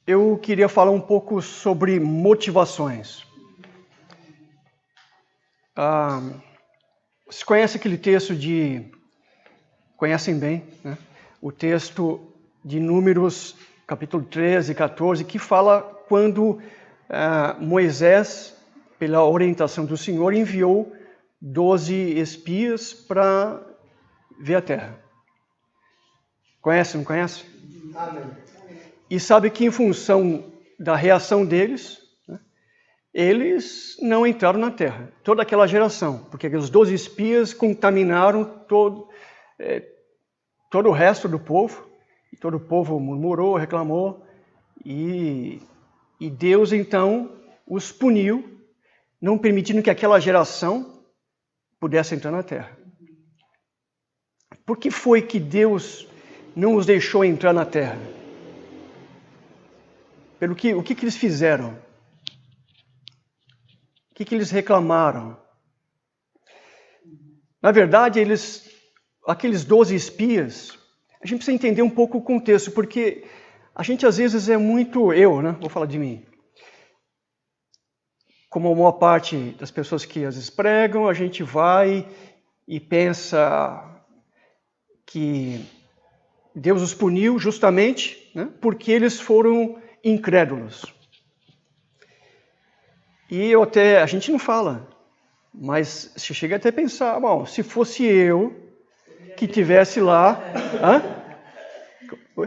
Eu queria falar um pouco sobre motivações. Vocês conhecem aquele texto conhecem bem, né? O texto de Números, capítulo 13 e 14, que fala quando Moisés, pela orientação do Senhor, enviou 12 espias para ver a terra. Conhece, não conhece? Amém. E sabe que em função da reação deles, né, eles não entraram na terra. Toda aquela geração, porque os 12 espias contaminaram todo o resto do povo. E todo o povo murmurou, reclamou. E Deus então os puniu, não permitindo que aquela geração pudesse entrar na terra. Por que foi que Deus não os deixou entrar na terra? O que eles fizeram? O que eles reclamaram? Na verdade, aqueles 12 espias, a gente precisa entender um pouco o contexto, porque a gente às vezes é muito, vou falar de mim. Como a maior parte das pessoas que às vezes pregam, a gente vai e pensa que Deus os puniu justamente, né, porque eles foram incrédulos. E a gente não fala, mas se chega até a pensar, bom, se fosse eu que tivesse lá... Oi?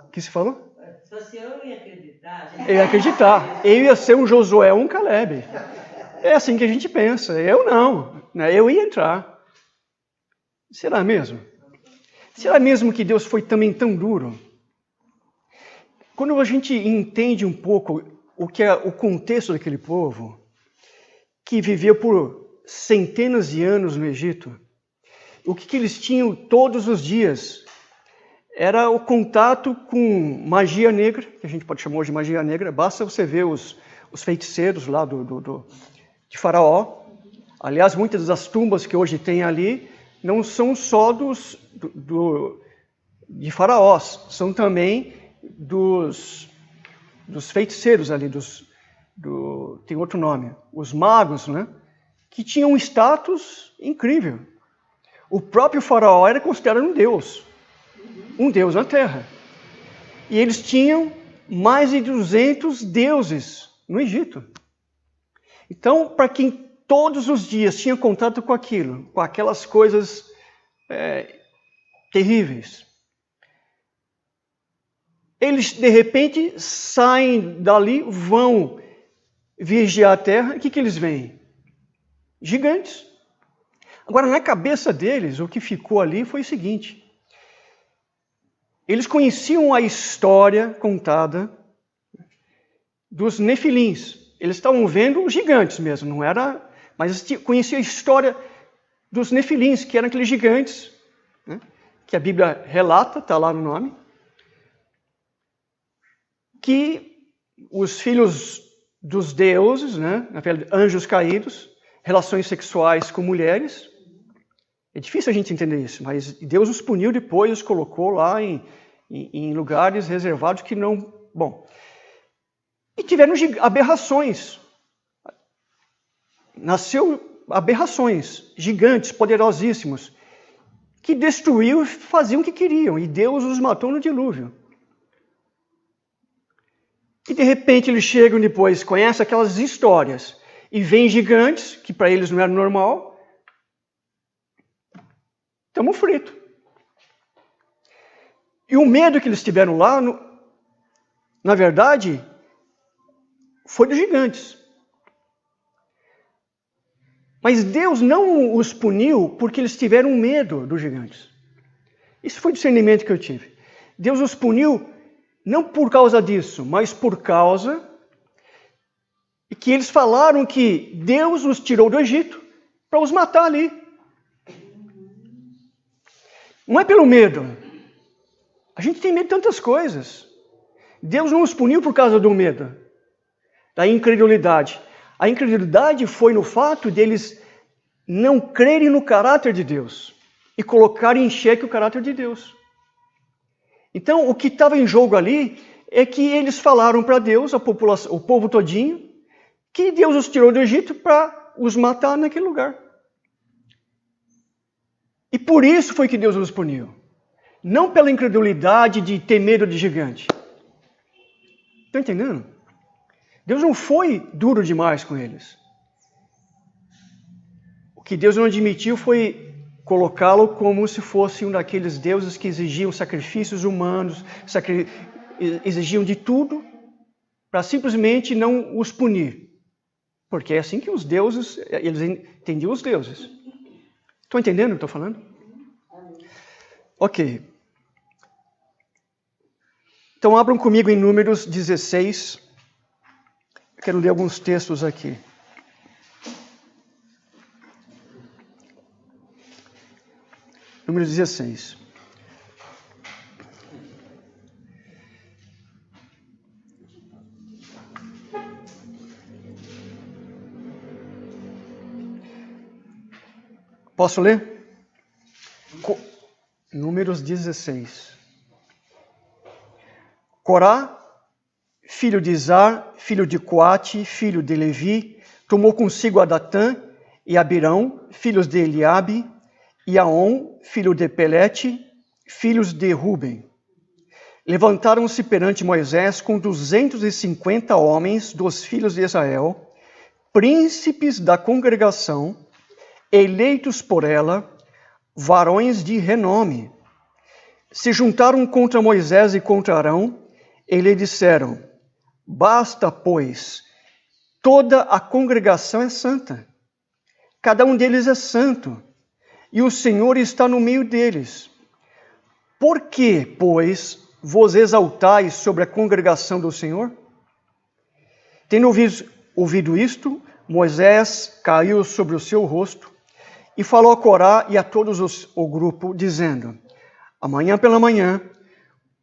O que você falou? Se fosse eu ia acreditar. Eu ia acreditar. Eu ia ser um Josué ou um Caleb. É assim que a gente pensa. Eu não, né? Eu ia entrar. Será mesmo? Será mesmo que Deus foi também tão duro? Quando a gente entende um pouco o que é o contexto daquele povo, que viveu por centenas de anos no Egito, o que eles tinham todos os dias era o contato com magia negra, que a gente pode chamar hoje de magia negra. Basta você ver os feiticeiros lá de Faraó. Aliás, muitas das tumbas que hoje tem ali não são só de faraós, são também dos feiticeiros ali, tem outro nome, os magos, né? Que tinham um status incrível. O próprio faraó era considerado um deus na terra. E eles tinham mais de 200 deuses no Egito. Então, para quem todos os dias tinha contato com aquilo, com aquelas coisas terríveis, eles, de repente, saem dali, vão vigiar a terra. O que eles veem? Gigantes. Agora, na cabeça deles, o que ficou ali foi o seguinte. Eles conheciam a história contada dos nefilins. Eles estavam vendo os gigantes mesmo, não era... Mas conheciam a história dos nefilins, que eram aqueles gigantes, né, que a Bíblia relata, está lá no nome, que os filhos dos deuses, né, anjos caídos, relações sexuais com mulheres. É difícil a gente entender isso, mas Deus os puniu depois, os colocou lá em lugares reservados que não... Bom, e tiveram aberrações. Nasceu aberrações, gigantes, poderosíssimos, que destruíam e faziam o que queriam, e Deus os matou no dilúvio. E de repente eles chegam depois, conhecem aquelas histórias, e veem gigantes, que para eles não era normal. Estamos fritos. E o medo que eles tiveram lá, na verdade, foi dos gigantes. Mas Deus não os puniu porque eles tiveram medo dos gigantes. Isso foi o discernimento que eu tive. Deus os puniu não por causa disso, mas por causa que eles falaram que Deus os tirou do Egito para os matar ali. Não é pelo medo. A gente tem medo de tantas coisas. Deus não os puniu por causa do medo, da incredulidade. A incredulidade foi no fato deles não crerem no caráter de Deus e colocarem em xeque o caráter de Deus. Então, o que estava em jogo ali é que eles falaram para Deus, a população, o povo todinho, que Deus os tirou do Egito para os matar naquele lugar. E por isso foi que Deus os puniu. Não pela incredulidade de ter medo de gigante. Estão entendendo? Deus não foi duro demais com eles. O que Deus não admitiu foi colocá-lo como se fosse um daqueles deuses que exigiam sacrifícios humanos, exigiam de tudo, para simplesmente não os punir. Porque é assim que os deuses, eles entendiam os deuses. Estão entendendo o que eu estou falando? Ok. Então abram comigo em Números 16. Eu quero ler alguns textos aqui. Números 16. Posso ler? Números 16. Corá, filho de Izar, filho de Coate, filho de Levi, tomou consigo a Datã e Abirão, filhos de Eliabe, e Aon, filho de Pelete, filhos de Ruben. Levantaram-se perante Moisés com 250 homens dos filhos de Israel, príncipes da congregação, eleitos por ela, varões de renome. Se juntaram contra Moisés e contra Arão, e lhe disseram: basta, pois, toda a congregação é santa. Cada um deles é santo, e o Senhor está no meio deles. Por que, pois, vos exaltais sobre a congregação do Senhor? Tendo ouvido isto, Moisés caiu sobre o seu rosto e falou a Corá e a todos o grupo, dizendo: amanhã pela manhã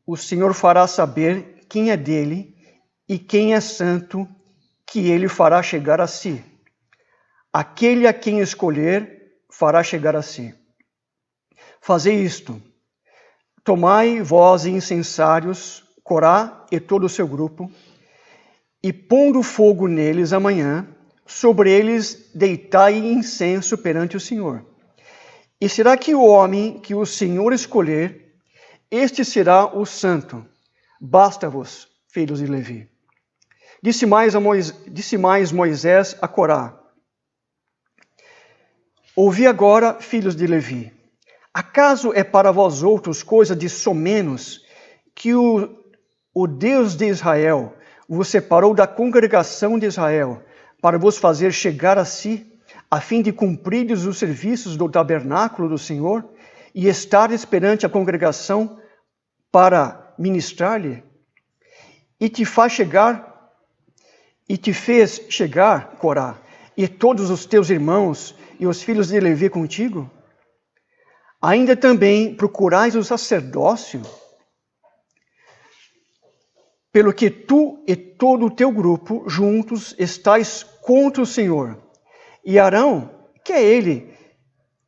o Senhor fará saber quem é dele e quem é santo, que ele fará chegar a si. Aquele a quem escolher fará chegar a si. Fazei isto: tomai vós incensários, Corá e todo o seu grupo, e pondo fogo neles amanhã, sobre eles deitai incenso perante o Senhor. E será que o homem que o Senhor escolher, este será o santo. Basta-vos, filhos de Levi. Disse mais Moisés a Corá: ouvi agora, filhos de Levi, acaso é para vós outros coisa de somenos que o Deus de Israel vos separou da congregação de Israel para vos fazer chegar a si, a fim de cumprires os serviços do tabernáculo do Senhor e estares perante a congregação para ministrar-lhe? E te fez chegar, Corá, e todos os teus irmãos e os filhos de Levi contigo? Ainda também procurais o sacerdócio, pelo que tu e todo o teu grupo juntos estáis contra o Senhor. E Arão, que é ele,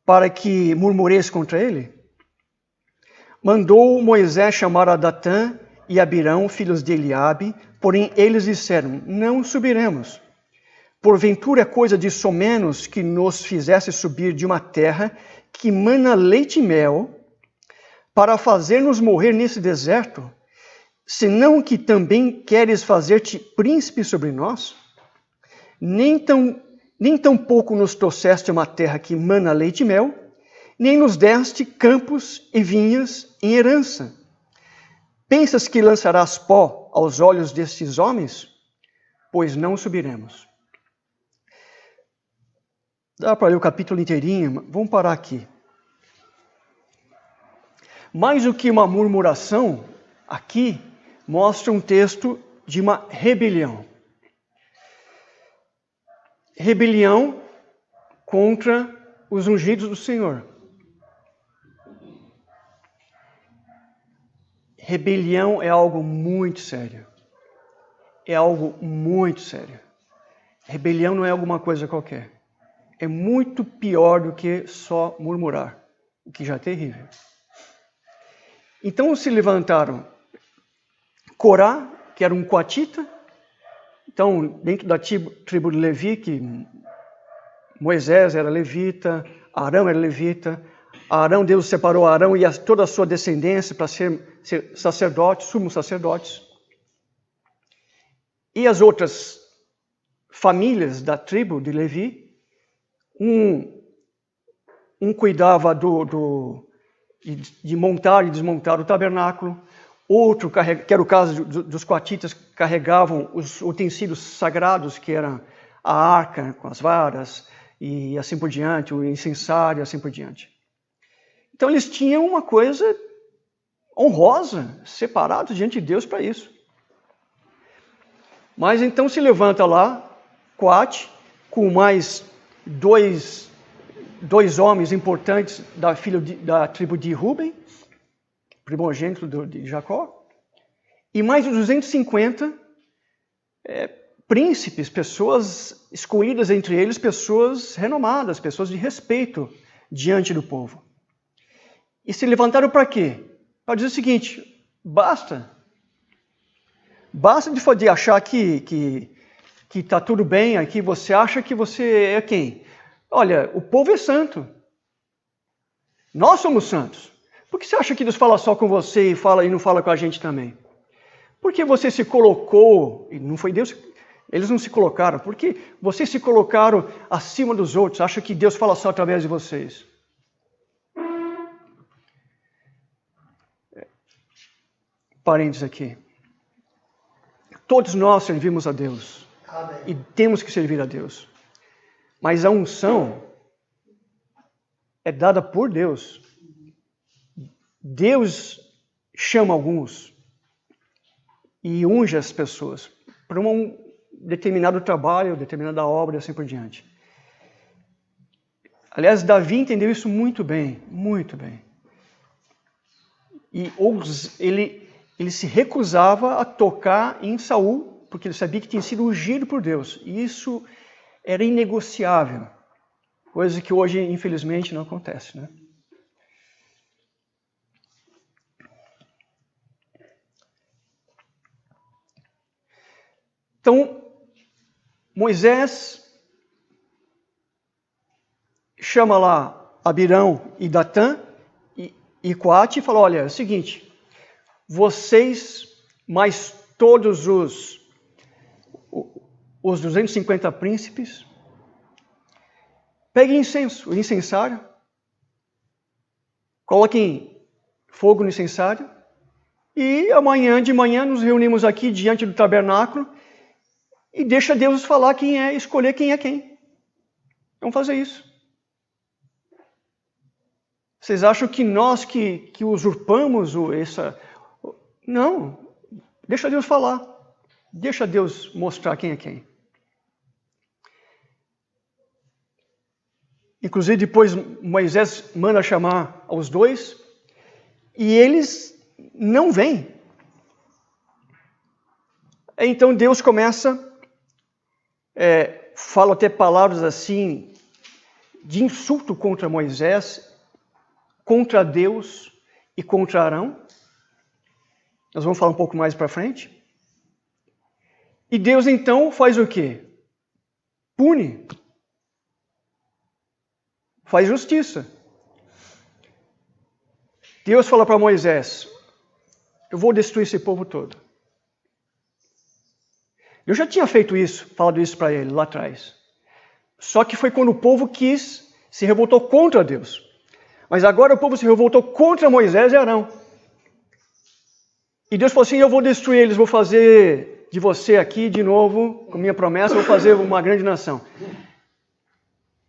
para que murmureis contra ele? Mandou Moisés chamar a Datã e Abirão, filhos de Eliabe, porém eles disseram: não subiremos. Porventura é coisa de somenos que nos fizesse subir de uma terra que mana leite e mel, para fazer-nos morrer nesse deserto, senão que também queres fazer-te príncipe sobre nós? Nem tampouco nos trouxeste uma terra que mana leite e mel, nem nos deste campos e vinhas em herança. Pensas que lançarás pó aos olhos destes homens? Pois não subiremos. Dá para ler o capítulo inteirinho, vamos parar aqui. Mais do que uma murmuração, aqui mostra um texto de uma rebelião. Rebelião contra os ungidos do Senhor. Rebelião é algo muito sério. É algo muito sério. Rebelião não é alguma coisa qualquer. É muito pior do que só murmurar, o que já é terrível. Então se levantaram Corá que era um coatita. Então, dentro da tribo de Levi, que Moisés era levita, Arão era levita. Arão, Deus separou Arão e toda a sua descendência para ser sacerdotes, sumos sacerdotes. E as outras famílias da tribo de Levi, um cuidava de montar e desmontar o tabernáculo, outro, que era o caso dos coatitas, carregavam os utensílios sagrados, que eram a arca com as varas, e assim por diante, o incensário e assim por diante. Então eles tinham uma coisa honrosa, separados diante de Deus para isso. Mas então se levanta lá, Coate, com mais dois homens importantes da tribo de Ruben, primogênito de Jacó, e mais 250 príncipes, pessoas escolhidas entre eles, pessoas renomadas, pessoas de respeito diante do povo. E se levantaram para quê? Para dizer o seguinte: basta de achar que está tudo bem aqui, você acha que você é quem? Olha, o povo é santo. Nós somos santos. Por que você acha que Deus fala só com você e não fala com a gente também? Porque você se colocou, e não foi Deus, eles não se colocaram, porque vocês se colocaram acima dos outros, acha que Deus fala só através de vocês. Parênteses aqui. Todos nós servimos a Deus. Amém. E temos que servir a Deus. Mas a unção é dada por Deus. Deus chama alguns e unge as pessoas para um determinado trabalho, determinada obra e assim por diante. Aliás, Davi entendeu isso muito bem, muito bem. E ele se recusava a tocar em Saul, porque ele sabia que tinha sido ungido por Deus. E isso era inegociável. Coisa que hoje, infelizmente, não acontece, né? Então, Moisés chama lá Abirão e Datã e Coate e fala: olha, é o seguinte, vocês, mais todos os 250 príncipes, peguem o incensário, coloquem fogo no incensário, e amanhã de manhã nos reunimos aqui diante do tabernáculo e deixa Deus falar escolher quem é quem. Vamos fazer isso. Vocês acham que nós que usurpamos essa... Não, deixa Deus falar. Deixa Deus mostrar quem é quem. Inclusive depois Moisés manda chamar os dois e eles não vêm. Então Deus começa, fala até palavras assim, de insulto contra Moisés, contra Deus e contra Arão. Nós vamos falar um pouco mais para frente. E Deus então faz o quê? Pune. Faz justiça. Deus fala para Moisés: eu vou destruir esse povo todo. Eu já tinha feito isso, falado isso para ele lá atrás. Só que foi quando o povo se revoltou contra Deus. Mas agora o povo se revoltou contra Moisés e Arão. E Deus falou assim: eu vou destruir eles, vou fazer de você aqui de novo, com minha promessa, vou fazer uma grande nação.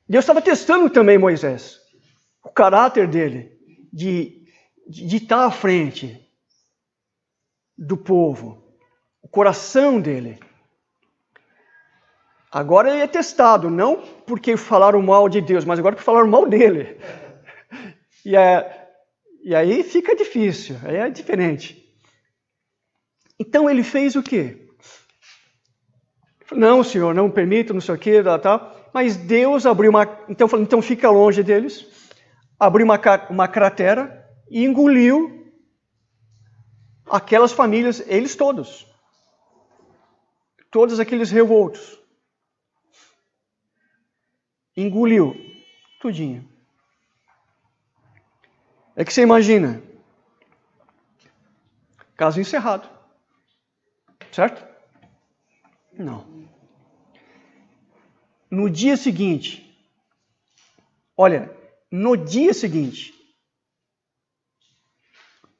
Deus estava testando também Moisés, o caráter dele, de estar à frente do povo, o coração dele. Agora ele é testado, não porque falaram mal de Deus, mas agora porque falaram mal dele. E aí fica difícil, aí é diferente. Então ele fez o quê? Não, Senhor, não permita, não sei o quê, tal. Mas Deus abriu então fica longe deles, abriu uma cratera e engoliu aquelas famílias, eles todos. todos aqueles revoltos. Engoliu tudinho. É que você imagina, caso encerrado, certo? Não. No dia seguinte,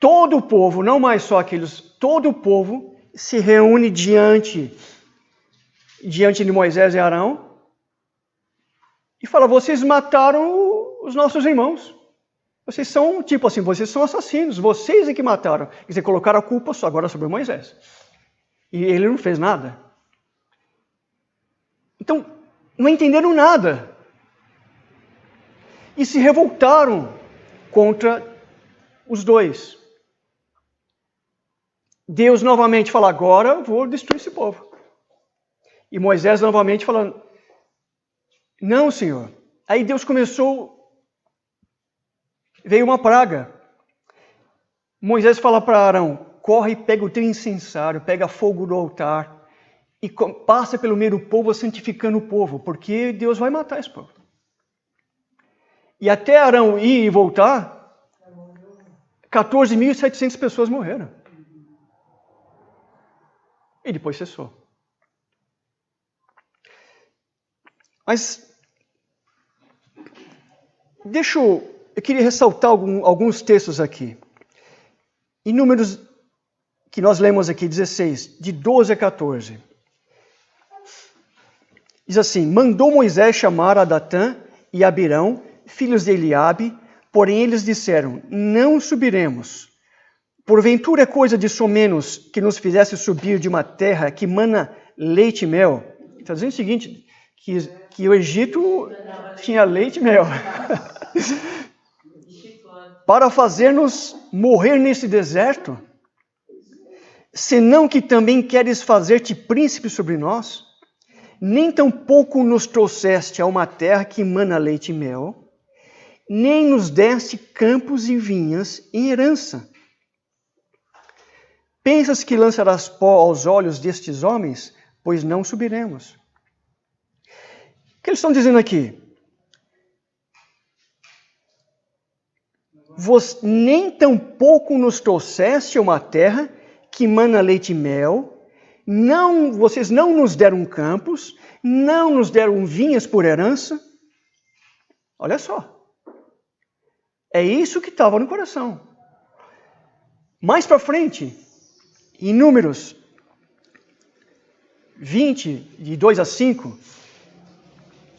todo o povo, não mais só aqueles, todo o povo se reúne diante de Moisés e Arão e fala: vocês mataram os nossos irmãos. Vocês são, tipo assim, vocês são assassinos. Vocês é que mataram. Quer dizer, colocaram a culpa só agora sobre Moisés. E ele não fez nada. Então, não entenderam nada. E se revoltaram contra os dois. Deus novamente fala: agora eu vou destruir esse povo. E Moisés novamente falando: não, Senhor. Aí Deus começou, veio uma praga. Moisés fala para Arão: corre e pega o teu incensário, pega fogo do altar e passa pelo meio do povo, santificando o povo, porque Deus vai matar esse povo. E até Arão ir e voltar, 14.700 pessoas morreram. E depois cessou. Mas eu queria ressaltar alguns textos aqui. Em Números que nós lemos aqui, 16, de 12 a 14. Diz assim: mandou Moisés chamar a Datã e Abirão, filhos de Eliabe, porém eles disseram: não subiremos. Porventura é coisa de somenos que nos fizesse subir de uma terra que mana leite e mel. Está dizendo o seguinte, que o Egito tinha leite e mel. Para fazer-nos morrer nesse deserto? Senão que também queres fazer-te príncipe sobre nós? Nem tampouco nos trouxeste a uma terra que mana leite e mel, nem nos deste campos e vinhas em herança. Pensas que lançarás pó aos olhos destes homens? Pois não subiremos. O que eles estão dizendo aqui? Nem tampouco nos trouxeste a uma terra que mana leite e mel, vocês não nos deram campos, não nos deram vinhas por herança. Olha só. É isso que estava no coração. Mais para frente, em Números 20, de 2 a 5,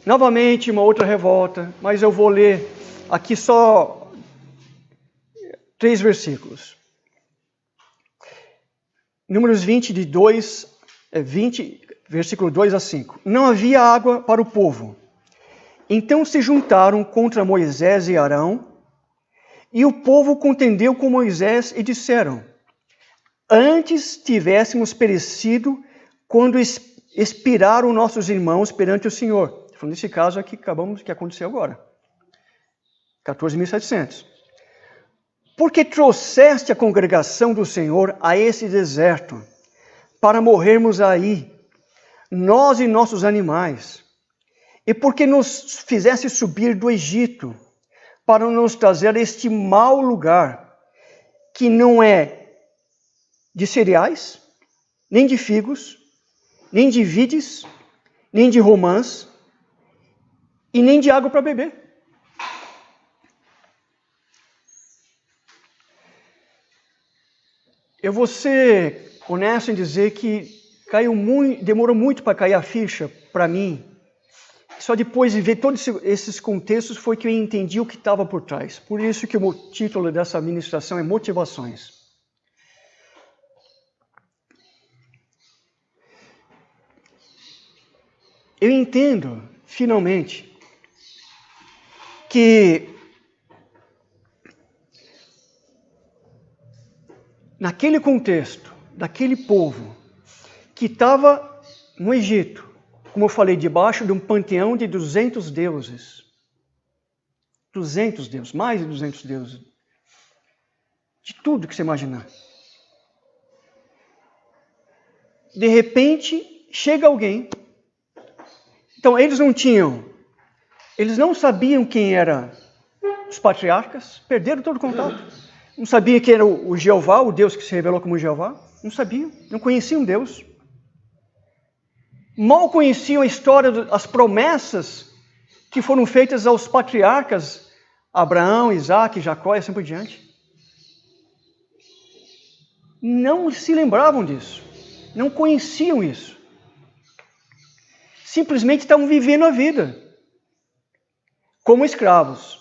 novamente uma outra revolta, mas eu vou ler aqui só 3 versículos. Números 20, versículo 2 a 5. Não havia água para o povo. Então se juntaram contra Moisés e Arão, e o povo contendeu com Moisés e disseram: antes tivéssemos perecido quando expiraram nossos irmãos perante o Senhor. Falando nesse caso aqui que aconteceu agora. 14.700. Porque trouxeste a congregação do Senhor a esse deserto, para morrermos aí, nós e nossos animais. E porque nos fizeste subir do Egito, para nos trazer a este mau lugar, que não é de cereais, nem de figos, nem de vides, nem de romãs, e nem de água para beber. Eu vou ser honesto em dizer que demorou muito para cair a ficha para mim. Só depois de ver todos esses contextos foi que eu entendi o que estava por trás. Por isso que o título dessa ministração é Motivações. Eu entendo, finalmente, que naquele contexto, daquele povo que estava no Egito, como eu falei, debaixo de um panteão de 200 deuses. 200 deuses, mais de 200 deuses. De tudo que você imaginar. De repente, chega alguém. Então, eles não sabiam quem eram os patriarcas, perderam todo o contato. Não sabiam quem era o Jeová, o Deus que se revelou como Jeová. Não sabiam, não conheciam Deus. Mal conheciam a história, as promessas que foram feitas aos patriarcas, Abraão, Isaac, Jacó e assim por diante. Não se lembravam disso, não conheciam isso. Simplesmente estavam vivendo a vida como escravos.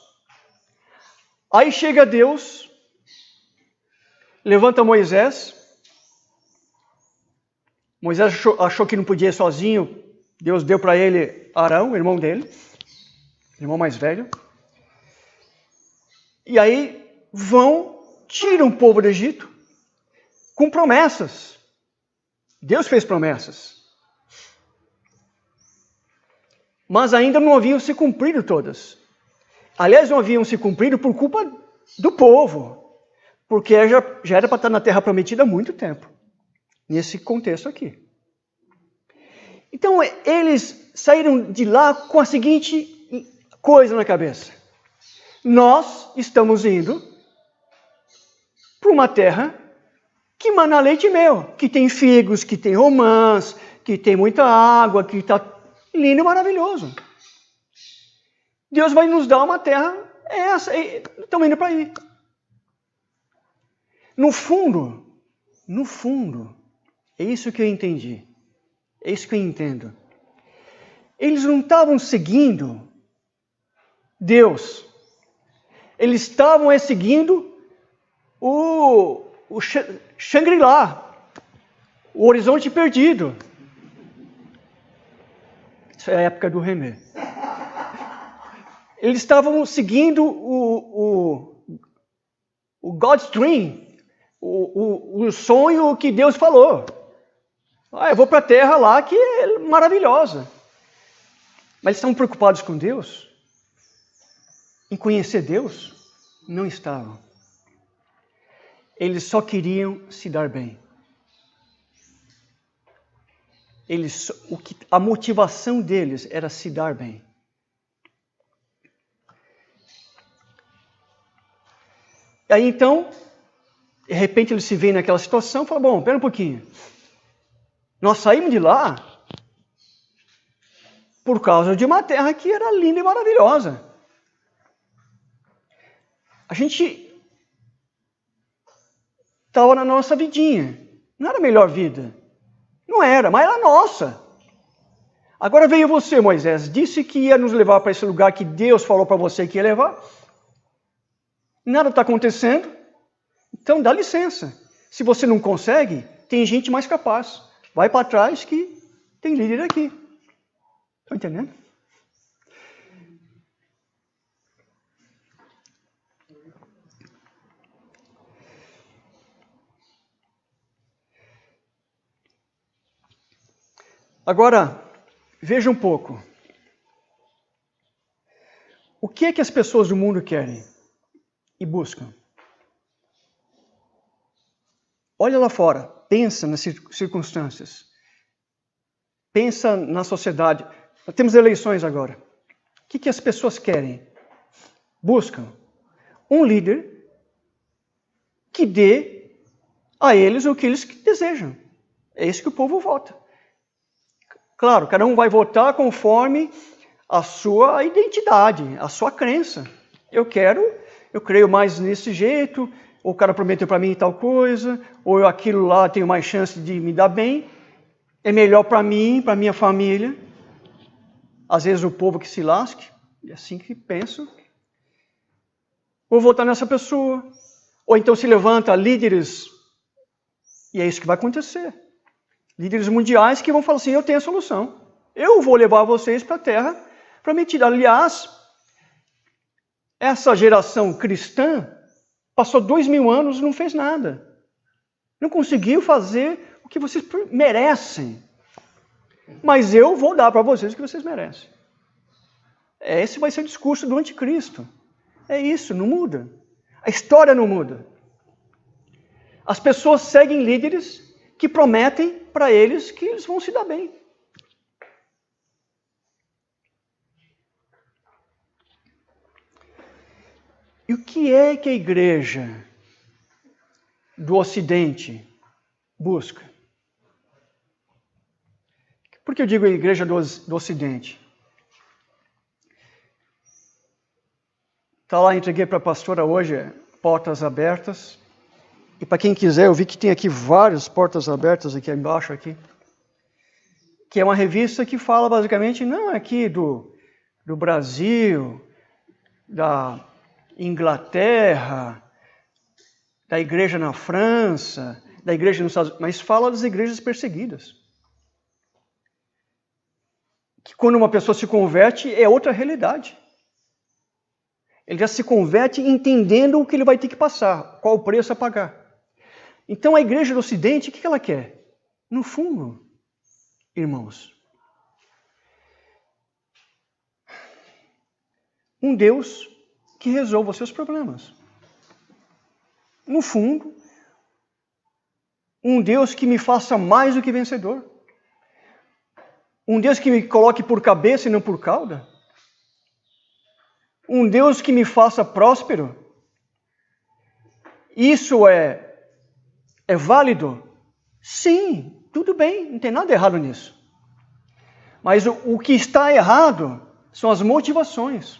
Aí chega Deus, levanta Moisés. Moisés achou que não podia ir sozinho. Deus deu para ele Arão, o irmão dele, irmão mais velho. E aí tiram o povo do Egito com promessas. Deus fez promessas. Mas ainda não haviam se cumprido todas. Aliás, não haviam se cumprido por culpa do povo, porque já era para estar na Terra Prometida há muito tempo, nesse contexto aqui. Então, eles saíram de lá com a seguinte coisa na cabeça. Nós estamos indo para uma terra que mana leite e mel, que tem figos, que tem romãs, que tem muita água, que está lindo e maravilhoso. Deus vai nos dar uma terra, estamos indo para aí. No fundo, é isso que eu entendi. É isso que eu entendo. Eles não estavam seguindo Deus. Eles estavam seguindo o Shangri-La, o horizonte perdido. Isso é a época do Remé. Eles estavam seguindo o God's Dream, o sonho que Deus falou. Eu vou para a terra lá que é maravilhosa. Mas eles estavam preocupados com Deus? Em conhecer Deus? Não estavam. Eles só queriam se dar bem. A motivação deles era se dar bem. E aí então, de repente eles se veem naquela situação e falam, bom, espera um pouquinho. Nós saímos de lá por causa de uma terra que era linda e maravilhosa. A gente estava na nossa vidinha. Não era a melhor vida. Não era, mas era nossa. Agora veio você, Moisés, disse que ia nos levar para esse lugar que Deus falou para você que ia levar. Nada está acontecendo. Então dá licença. Se você não consegue, tem gente mais capaz. Vai para trás que tem líder aqui. Estão entendendo? Agora, veja um pouco. O que é que as pessoas do mundo querem e buscam? Olha lá fora, pensa nas circunstâncias. Pensa na sociedade. Nós temos eleições agora. O que as pessoas querem? Buscam um líder que dê a eles o que eles desejam. É isso que o povo vota. Claro, cada um vai votar conforme a sua identidade, a sua crença. Eu creio mais nesse jeito, ou o cara prometeu para mim tal coisa, ou eu aquilo lá tenho mais chance de me dar bem. É melhor para mim, para minha família. Às vezes o povo que se lasque, é assim que penso. Vou votar nessa pessoa. Ou então se levanta líderes, e é isso que vai acontecer. Líderes mundiais que vão falar assim, eu tenho a solução. Eu vou levar vocês para a terra prometida. Aliás, essa geração cristã passou 2000 anos e não fez nada. Não conseguiu fazer o que vocês merecem. Mas eu vou dar para vocês o que vocês merecem. Esse vai ser o discurso do anticristo. É isso, não muda. A história não muda. As pessoas seguem líderes que prometem para eles que eles vão se dar bem. E o que é que a igreja do Ocidente busca? Por que eu digo a igreja do Ocidente? Está lá, entreguei para a pastora hoje, Portas Abertas. E para quem quiser, eu vi que tem aqui várias portas abertas aqui embaixo, aqui. Que é uma revista que fala basicamente, não aqui do Brasil, da Inglaterra, da igreja na França, da igreja nos Estados Unidos, mas fala das igrejas perseguidas. Que quando uma pessoa se converte, é outra realidade. Ele já se converte entendendo o que ele vai ter que passar, qual o preço a pagar. Então a igreja do Ocidente, o que ela quer? No fundo, irmãos, um Deus que resolva os seus problemas. No fundo, um Deus que me faça mais do que vencedor. Um Deus que me coloque por cabeça e não por cauda. Um Deus que me faça próspero. Isso é válido? Sim, tudo bem, não tem nada errado nisso. Mas o que está errado são as motivações.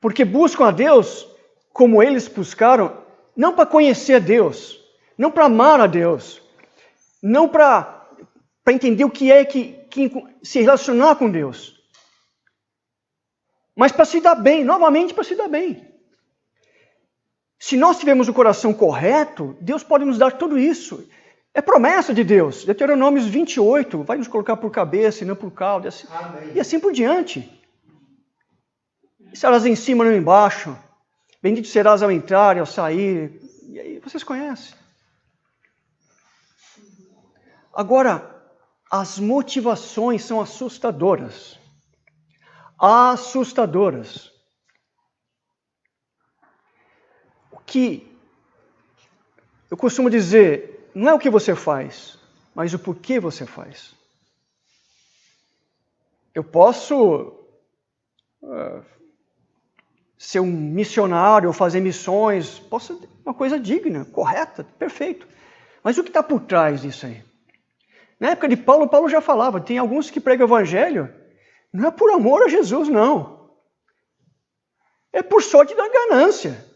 Porque buscam a Deus como eles buscaram, não para conhecer a Deus, não para amar a Deus, não para entender o que é que se relacionar com Deus, mas para se dar bem, novamente para se dar bem. Se nós tivermos o coração correto, Deus pode nos dar tudo isso. É promessa de Deus. Deuteronômio 28 vai nos colocar por cabeça e não por cauda. E assim por diante. Estarás em cima e não embaixo. Bendito serás ao entrar e ao sair. E aí vocês conhecem. Agora, as motivações são assustadoras. Assustadoras. O que eu costumo dizer, não é o que você faz, mas o porquê você faz. Eu posso ser um missionário, ou fazer missões, posso ser uma coisa digna, correta, perfeito. Mas o que está por trás disso aí? Na época de Paulo, Paulo já falava, tem alguns que pregam o evangelho, não é por amor a Jesus, não. É por sorte da ganância.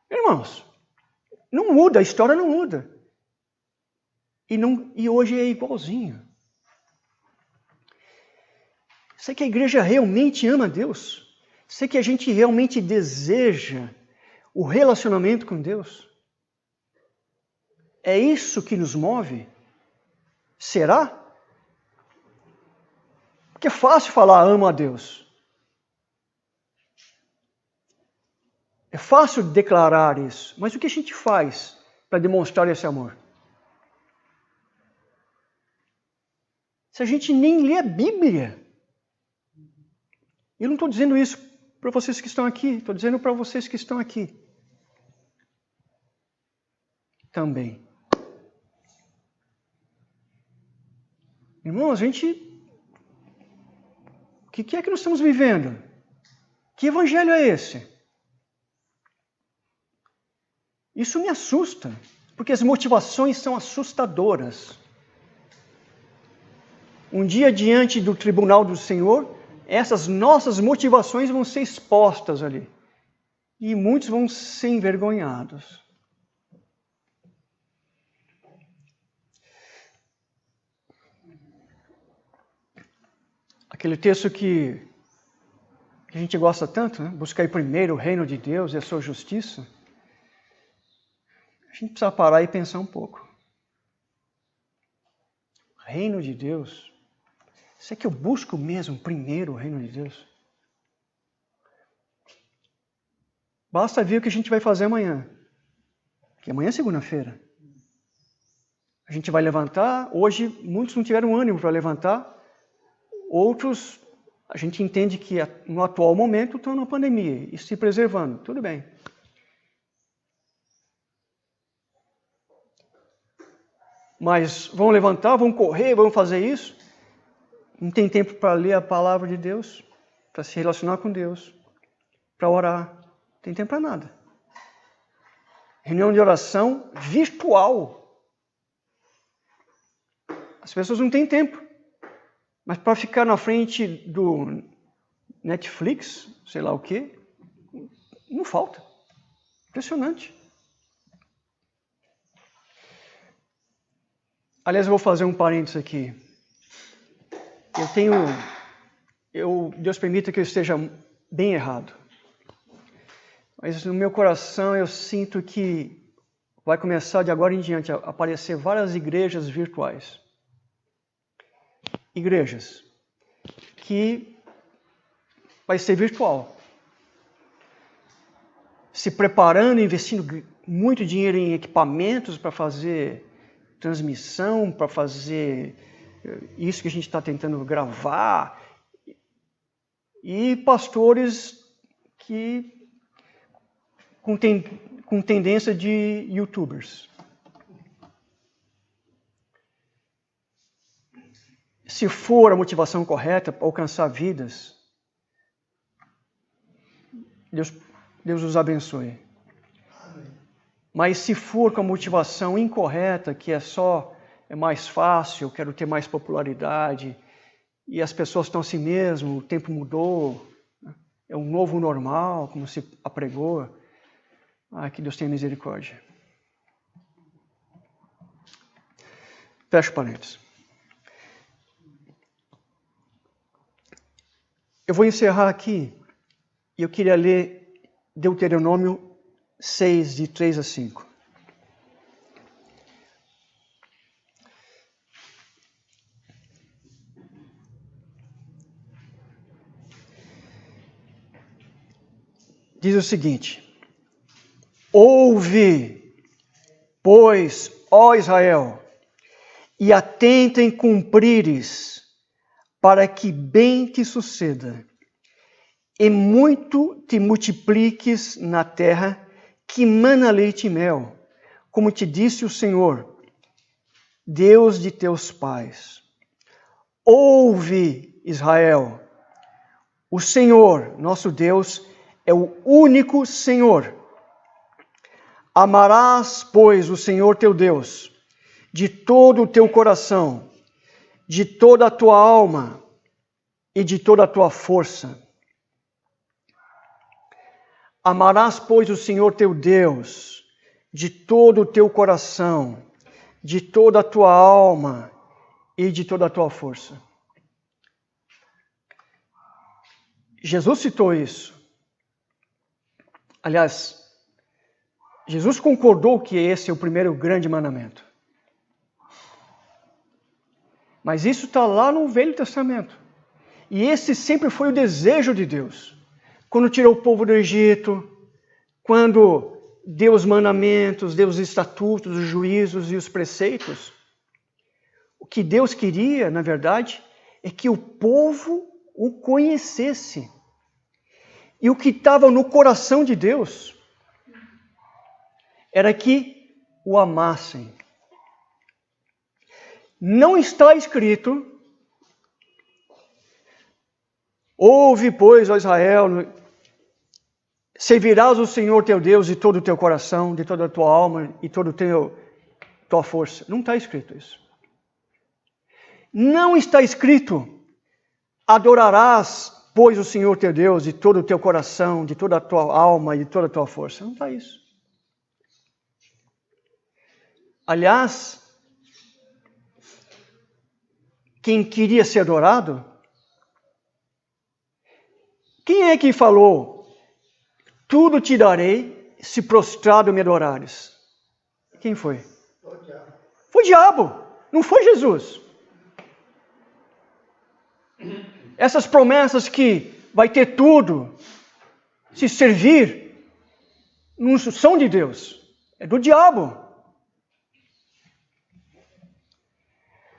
Irmãos, não muda, a história não muda. E hoje é igualzinho. Sei que a igreja realmente ama a Deus. Sei que a gente realmente deseja o relacionamento com Deus. É isso que nos move? Será? Porque é fácil falar amo a Deus. É fácil declarar isso. Mas o que a gente faz para demonstrar esse amor? Se a gente nem lê a Bíblia. Eu não estou dizendo isso para vocês que estão aqui. Estou dizendo para vocês que estão aqui. Também. Irmãos, a gente... O que é que nós estamos vivendo? Que evangelho é esse? Isso me assusta, porque as motivações são assustadoras. Um dia diante do tribunal do Senhor, essas nossas motivações vão ser expostas ali. E muitos vão ser envergonhados. Aquele texto que a gente gosta tanto, né? Buscar primeiro o reino de Deus e a sua justiça. A gente precisa parar e pensar um pouco. Reino de Deus. Será que eu busco mesmo primeiro o reino de Deus? Basta ver o que a gente vai fazer amanhã. Que amanhã é segunda-feira. A gente vai levantar. Hoje muitos não tiveram ânimo para levantar. Outros, a gente entende que no atual momento estão na pandemia e se preservando. Tudo bem. mas vão levantar, vão correr, vão fazer isso. Não tem tempo para ler a palavra de Deus, para se relacionar com Deus, para orar. Não tem tempo para nada. Reunião de oração virtual. As pessoas não têm tempo. Mas para ficar na frente do Netflix, sei lá o quê, não falta. Impressionante. Aliás, eu vou fazer um parênteses aqui. Deus permita que eu esteja bem errado. Mas no meu coração eu sinto que vai começar de agora em diante a aparecer várias igrejas virtuais. Igrejas que vai ser virtual. Se preparando, investindo muito dinheiro em equipamentos para fazer transmissão, para fazer isso que a gente está tentando gravar. E pastores que com tendência de youtubers. Se for a motivação correta para alcançar vidas, Deus os abençoe. Mas se for com a motivação incorreta, que é mais fácil, eu quero ter mais popularidade, e as pessoas estão assim mesmo, o tempo mudou, é um novo normal, como se apregou, que Deus tenha misericórdia. Fecha parênteses. Eu vou encerrar aqui, e eu queria ler Deuteronômio 6, de 3 a 5. Diz o seguinte: ouve, pois, ó Israel, e atenta em cumprires, para que bem te suceda, e muito te multipliques na terra que mana leite e mel, como te disse o Senhor, Deus de teus pais. Ouve, Israel, o Senhor, nosso Deus, é o único Senhor. Amarás, pois, o Senhor teu Deus, de todo o teu coração, de toda a tua alma e de toda a tua força. Amarás, pois, o Senhor teu Deus, de todo o teu coração, de toda a tua alma e de toda a tua força. Jesus citou isso. Aliás, Jesus concordou que esse é o primeiro grande mandamento. Mas isso está lá no Velho Testamento. E esse sempre foi o desejo de Deus. Quando tirou o povo do Egito, quando deu os mandamentos, deu os estatutos, os juízos e os preceitos, o que Deus queria, na verdade, é que o povo o conhecesse. E o que estava no coração de Deus era que o amassem. Não está escrito: ouve, pois, ó Israel, servirás o Senhor teu Deus de todo o teu coração, de toda a tua alma e toda a tua força. Não está escrito isso. Não está escrito: adorarás, pois, o Senhor teu Deus de todo o teu coração, de toda a tua alma e de toda a tua força. Não está isso. Aliás, quem queria ser adorado, quem é que falou: tudo te darei se prostrado me adorares? Quem foi? Foi o diabo, não foi Jesus. Essas promessas que vai ter tudo, se servir, não são de Deus, é do diabo.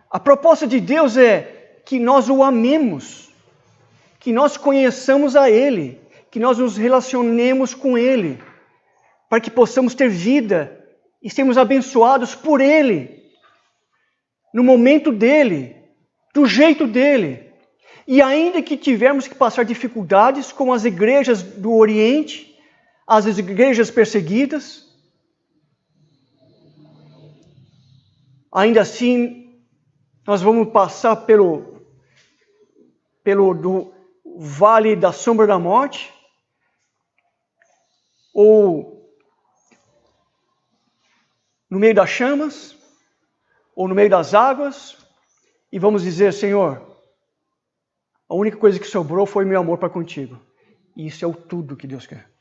A proposta de Deus é que nós o amemos, que nós conheçamos a Ele, que nós nos relacionemos com Ele, para que possamos ter vida e sermos abençoados por Ele. no momento dele, do jeito dele. E ainda que tivermos que passar dificuldades com as igrejas do Oriente, as igrejas perseguidas, ainda assim nós vamos passar pelo do vale da sombra da morte, ou no meio das chamas, ou no meio das águas, e vamos dizer: Senhor, a única coisa que sobrou foi meu amor para contigo. E isso é o tudo que Deus quer.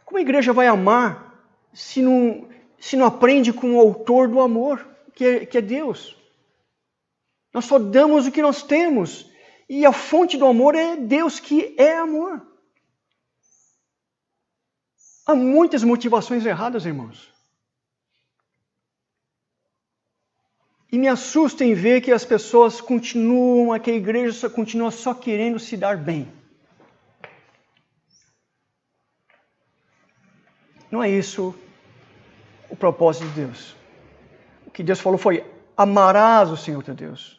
Como a igreja vai amar se não aprende com o autor do amor, que é Deus? Nós só damos o que nós temos. E a fonte do amor é Deus, que é amor. Há muitas motivações erradas, irmãos. E me assusta em ver que as pessoas continuam, que a igreja continua só querendo se dar bem. Não é isso o propósito de Deus. O que Deus falou foi: amarás o Senhor teu Deus.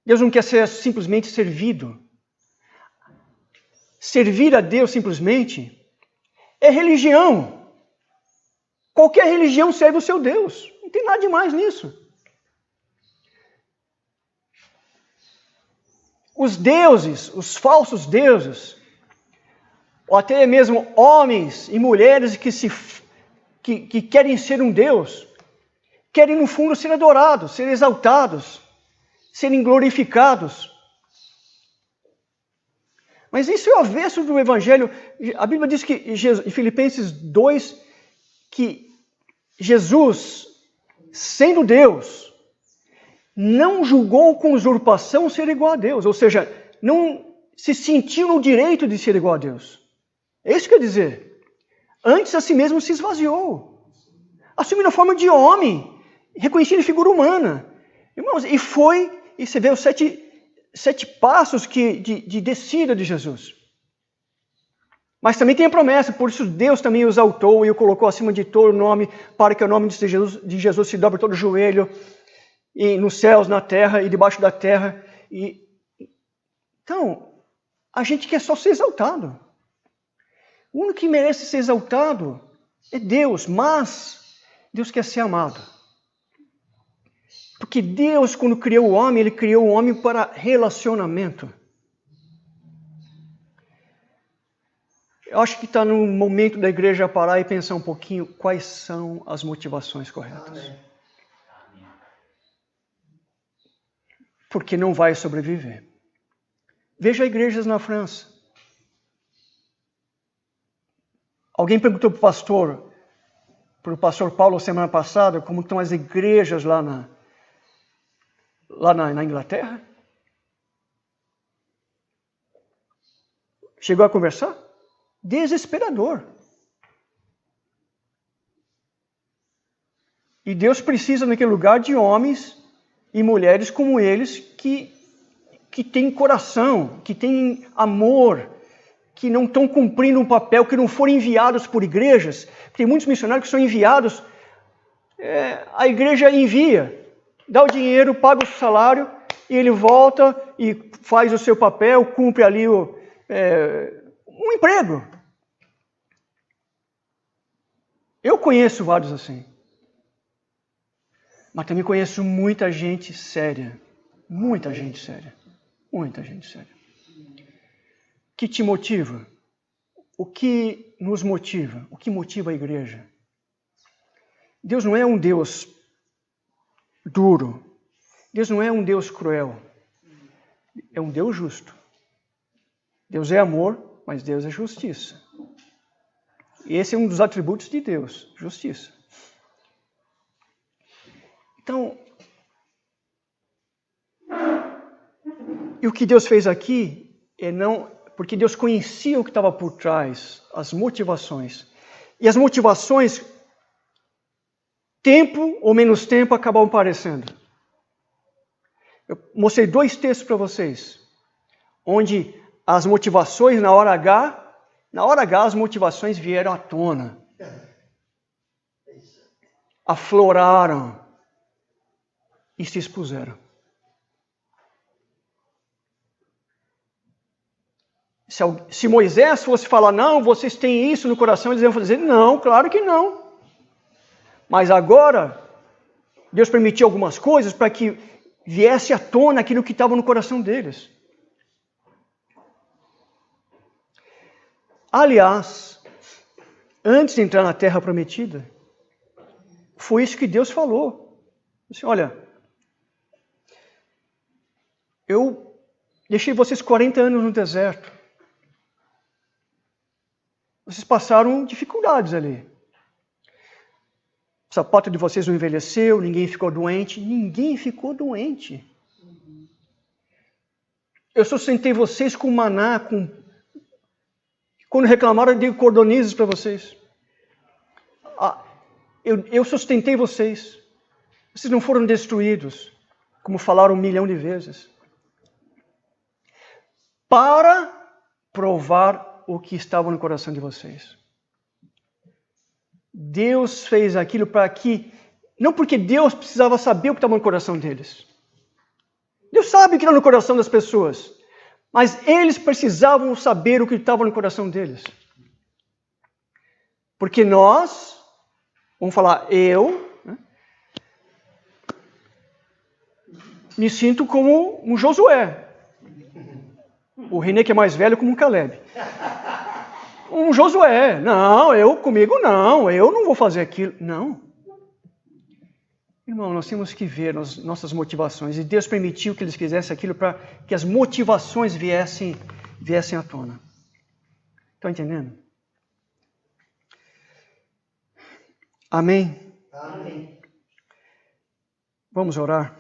Deus não quer ser simplesmente servido. Servir a Deus simplesmente é religião. Qualquer religião serve o seu Deus. Não tem nada demais nisso. Os deuses, os falsos deuses, ou até mesmo homens e mulheres que querem ser um Deus, querem no fundo ser adorados, ser exaltados, serem glorificados. Mas isso é o avesso do Evangelho. A Bíblia diz que em Filipenses 2, que Jesus, sendo Deus, não julgou com usurpação ser igual a Deus. Ou seja, não se sentiu no direito de ser igual a Deus. É isso que quer dizer. Antes a si mesmo se esvaziou. Assumindo a forma de homem, reconhecido em figura humana. Irmãos, e você vê os sete passos de descida de Jesus. Mas também tem a promessa, por isso Deus também o exaltou e o colocou acima de todo nome, para que o nome de Jesus se dobre todo o joelho, e nos céus, na terra e debaixo da terra. Então, a gente quer só ser exaltado. O único que merece ser exaltado é Deus, mas Deus quer ser amado. Porque Deus, quando criou o homem, Ele criou o homem para relacionamento. Eu acho que está no momento da igreja parar e pensar um pouquinho quais são as motivações corretas. Porque não vai sobreviver. Veja igrejas na França. Alguém perguntou para o pastor Paulo semana passada, como estão as igrejas lá na Inglaterra? Chegou a conversar? Desesperador. E Deus precisa naquele lugar de homens e mulheres como eles que têm coração, que têm amor, que não estão cumprindo um papel, que não foram enviados por igrejas. Tem muitos missionários que são enviados, a igreja envia, dá o dinheiro, paga o salário, e ele volta e faz o seu papel, cumpre ali um emprego. Eu conheço vários assim. Mas também conheço muita gente séria. Muita gente séria. Muita gente séria. O que te motiva? O que nos motiva? O que motiva a igreja? Deus não é um Deus duro. Deus não é um Deus cruel. É um Deus justo. Deus é amor, mas Deus é justiça. E esse é um dos atributos de Deus, justiça. Então, e o que Deus fez aqui porque Deus conhecia o que estava por trás, as motivações. E as motivações, tempo ou menos tempo, acabavam aparecendo. Eu mostrei 2 textos para vocês, onde as motivações na hora H as motivações vieram à tona. afloraram e se expuseram. Se Moisés fosse falar, não, vocês têm isso no coração, eles iam dizer, não, claro que não. Mas agora, Deus permitiu algumas coisas para que viesse à tona aquilo que estava no coração deles. Aliás, antes de entrar na terra prometida, foi isso que Deus falou. Assim, olha, eu deixei vocês 40 anos no deserto. Vocês passaram dificuldades ali. O sapato de vocês não envelheceu, ninguém ficou doente. Ninguém ficou doente. Eu sustentei vocês com maná, quando reclamaram, eu dei cordonizes para vocês. Eu sustentei vocês. Vocês não foram destruídos, como falaram 1 milhão de vezes. Para provar o que estava no coração de vocês. Deus fez aquilo para que, não porque Deus precisava saber o que estava no coração deles. Deus sabe o que está no coração das pessoas, mas eles precisavam saber o que estava no coração deles. Porque nós, vamos falar, me sinto como um Josué. O René, que é mais velho, como um Caleb. Um Josué. Não, comigo não. Eu não vou fazer aquilo. Não. Irmão, nós temos que ver nossas motivações. E Deus permitiu que eles fizessem aquilo para que as motivações viessem à tona. Estão entendendo? Amém? Amém. Vamos orar.